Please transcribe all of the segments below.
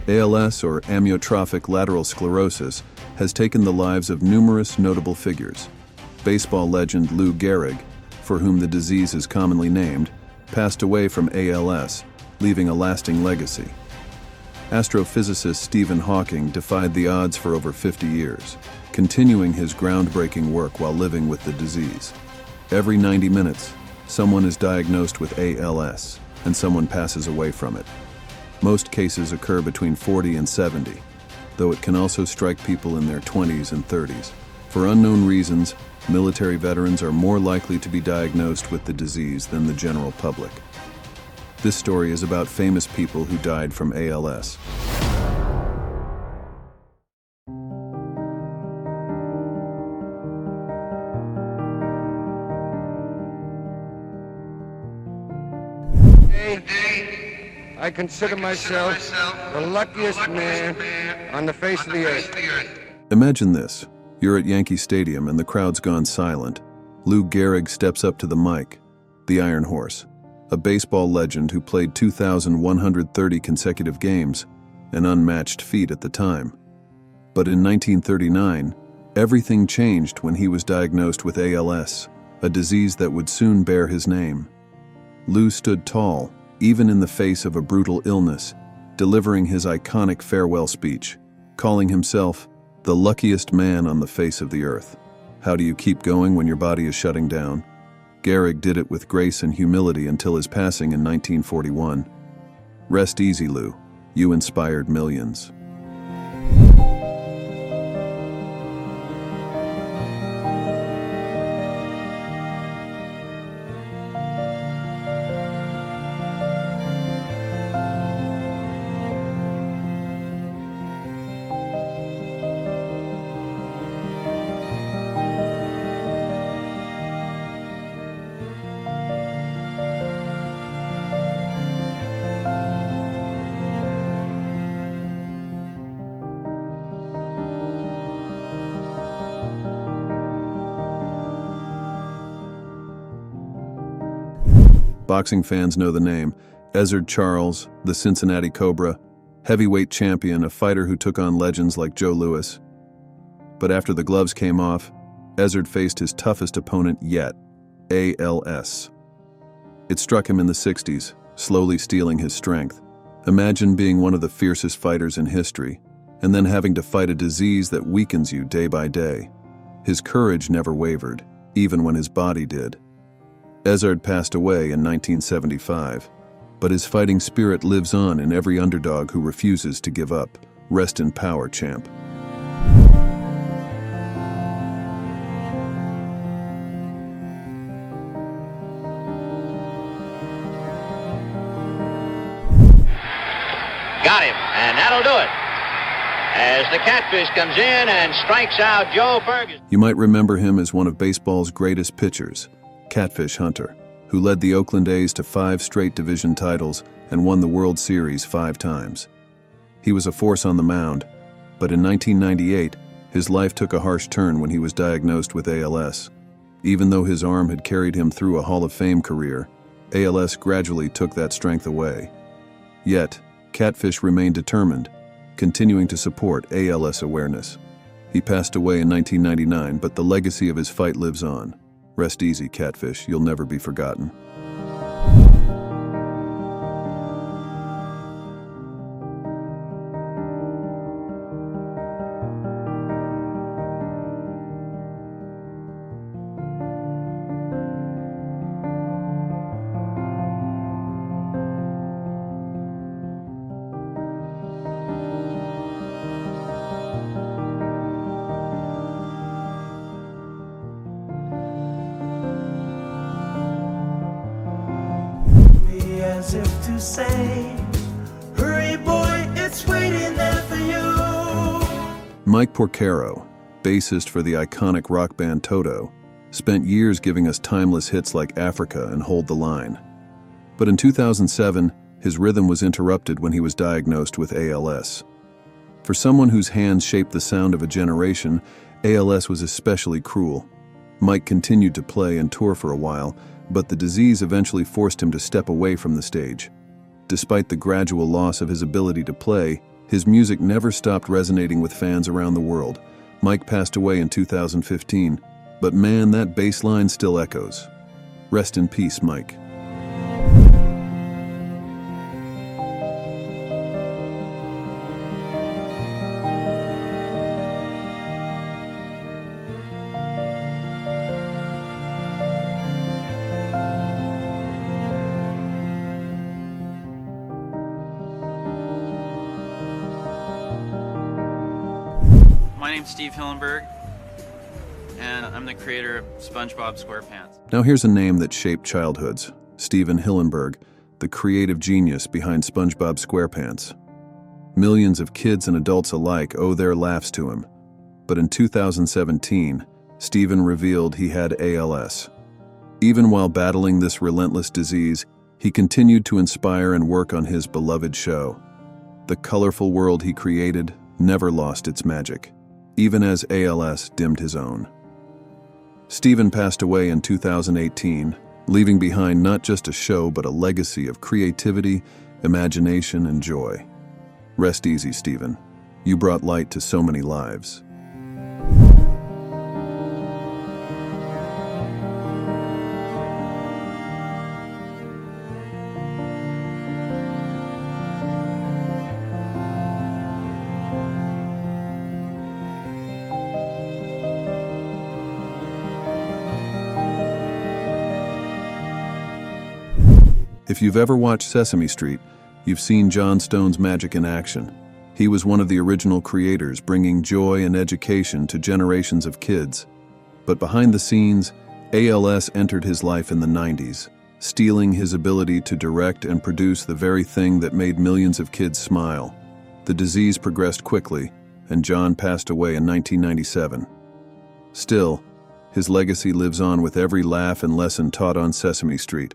ALS, or amyotrophic lateral sclerosis, has taken the lives of numerous notable figures. Baseball legend Lou Gehrig, for whom the disease is commonly named, passed away from ALS, leaving a lasting legacy. Astrophysicist Stephen Hawking defied the odds for over 50 years, continuing his groundbreaking work while living with the disease. Every 90 minutes, someone is diagnosed with ALS, and someone passes away from it. Most cases occur between 40 and 70, though it can also strike people in their 20s and 30s. For unknown reasons, military veterans are more likely to be diagnosed with the disease than the general public. This story is about famous people who died from ALS. Today, I consider myself the luckiest man on the face of the earth. Imagine this. You're at Yankee Stadium and the crowd's gone silent. Lou Gehrig steps up to the mic, the Iron Horse, a baseball legend who played 2,130 consecutive games, an unmatched feat at the time. But in 1939, everything changed when he was diagnosed with ALS, a disease that would soon bear his name. Lou stood tall, even in the face of a brutal illness, delivering his iconic farewell speech, calling himself the luckiest man on the face of the earth. How do you keep going when your body is shutting down? Gehrig did it with grace and humility until his passing in 1941. Rest easy, Lou. You inspired millions. Boxing fans know the name. Ezard Charles, the Cincinnati Cobra, heavyweight champion, a fighter who took on legends like Joe Louis. But after the gloves came off, Ezard faced his toughest opponent yet, ALS. It struck him in the 60s, slowly stealing his strength. Imagine being one of the fiercest fighters in history, and then having to fight a disease that weakens you day by day. His courage never wavered, even when his body did. Ezard passed away in 1975, but his fighting spirit lives on in every underdog who refuses to give up. Rest in power, champ. Got him, and that'll do it. As the catfish comes in and strikes out Joe Ferguson. You might remember him as one of baseball's greatest pitchers, Catfish Hunter, who led the Oakland A's to 5 straight division titles and won the World Series 5 times. He was a force on the mound, but in 1998, his life took a harsh turn when he was diagnosed with ALS. Even though his arm had carried him through a Hall of Fame career, ALS gradually took that strength away. Yet, Catfish remained determined, continuing to support ALS awareness. He passed away in 1999, but the legacy of his fight lives on. Rest easy, Catfish. You'll never be forgotten. As if to say, hurry boy, it's waiting there for you. Mike Porcaro, bassist for the iconic rock band Toto, spent years giving us timeless hits like Africa and Hold the Line. But in 2007, his rhythm was interrupted when he was diagnosed with ALS. For someone whose hands shaped the sound of a generation, ALS was especially cruel. Mike continued to play and tour for a while, but the disease eventually forced him to step away from the stage. Despite the gradual loss of his ability to play, His music never stopped resonating with fans around the world. Mike passed away in 2015, but man, that bass line still echoes. Rest in peace, Mike. My name's Steve Hillenberg, and I'm the creator of SpongeBob SquarePants. Now here's a name that shaped childhoods. Stephen Hillenberg, the creative genius behind SpongeBob SquarePants. Millions of kids and adults alike owe their laughs to him. But in 2017, Stephen revealed he had ALS. Even while battling this relentless disease, he continued to inspire and work on his beloved show. The colorful world he created never lost its magic, even as ALS dimmed his own. Stephen passed away in 2018, leaving behind not just a show but a legacy of creativity, imagination, and joy. Rest easy, Stephen. You brought light to so many lives. If you've ever watched Sesame Street, you've seen John Stone's magic in action. He was one of the original creators, bringing joy and education to generations of kids. But behind the scenes, ALS entered his life in the 90s, stealing his ability to direct and produce the very thing that made millions of kids smile. The disease progressed quickly, and John passed away in 1997. Still, his legacy lives on with every laugh and lesson taught on Sesame Street.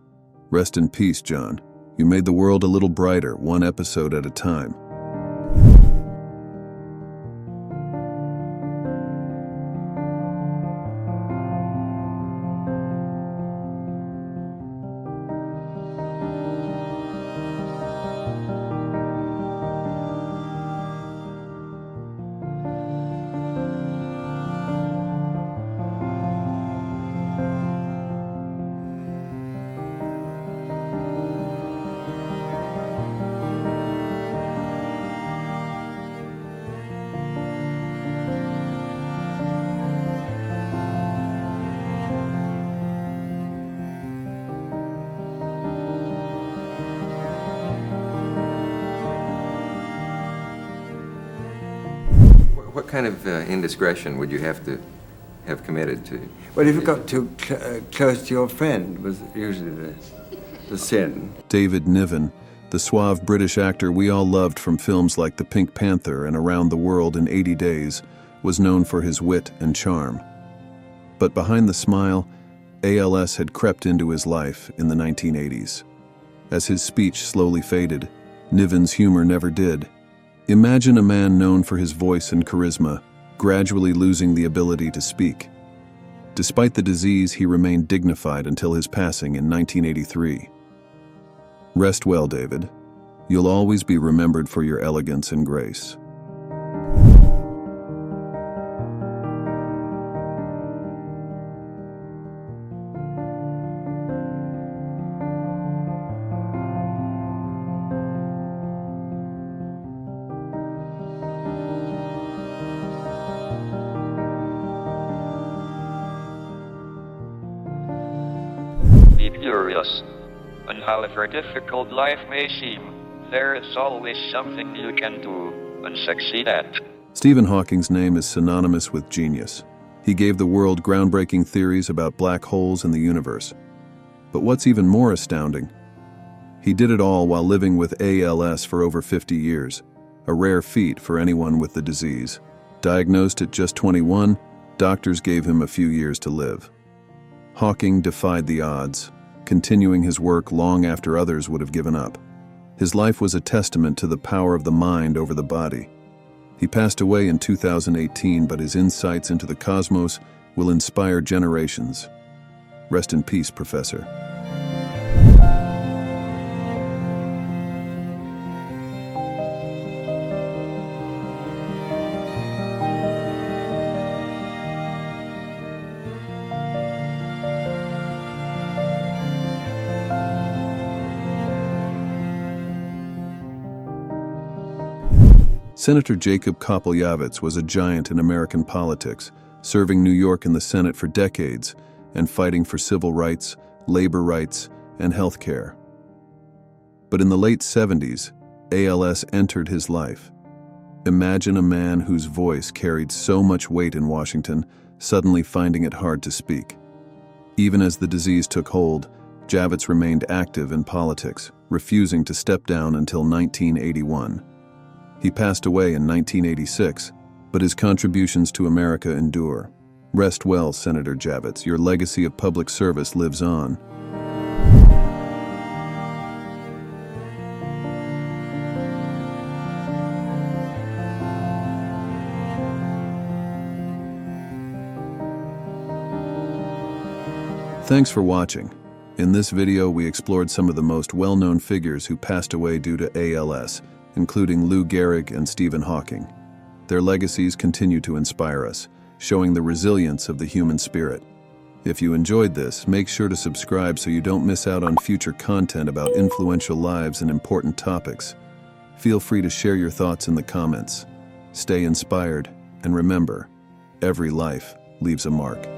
Rest in peace, John. You made the world a little brighter, one episode at a time. What kind of indiscretion would you have to have committed to? Well, if you got too close to your friend was usually the sin. David Niven, the suave British actor we all loved from films like The Pink Panther and Around the World in 80 Days, was known for his wit and charm. But behind the smile, ALS had crept into his life in the 1980s. As his speech slowly faded, Niven's humor never did. Imagine a man known for his voice and charisma, gradually losing the ability to speak. Despite the disease, he remained dignified until his passing in 1983. Rest well, David. You'll always be remembered for your elegance and grace. Be curious. And however difficult life may seem, there is always something you can do and succeed at. Stephen Hawking's name is synonymous with genius. He gave the world groundbreaking theories about black holes and the universe. But what's even more astounding, he did it all while living with ALS for over 50 years, a rare feat for anyone with the disease. Diagnosed at just 21, doctors gave him a few years to live. Hawking defied the odds, continuing his work long after others would have given up. His life was a testament to the power of the mind over the body. He passed away in 2018, but his insights into the cosmos will inspire generations. Rest in peace, Professor. Senator Jacob Kopeljavitz was a giant in American politics, serving New York in the Senate for decades and fighting for civil rights, labor rights, and health care. But in the late 70s, ALS entered his life. Imagine a man whose voice carried so much weight in Washington suddenly finding it hard to speak. Even as the disease took hold, Javits remained active in politics, refusing to step down until 1981. He passed away in 1986, but his contributions to America endure. Rest well, Senator Javits. Your legacy of public service lives on. Thanks for watching. In this video, we explored some of the most well-known figures who passed away due to ALS, including Lou Gehrig and Stephen Hawking. Their legacies continue to inspire us, showing the resilience of the human spirit. If you enjoyed this, make sure to subscribe so you don't miss out on future content about influential lives and important topics. Feel free to share your thoughts in the comments. Stay inspired, and remember, every life leaves a mark.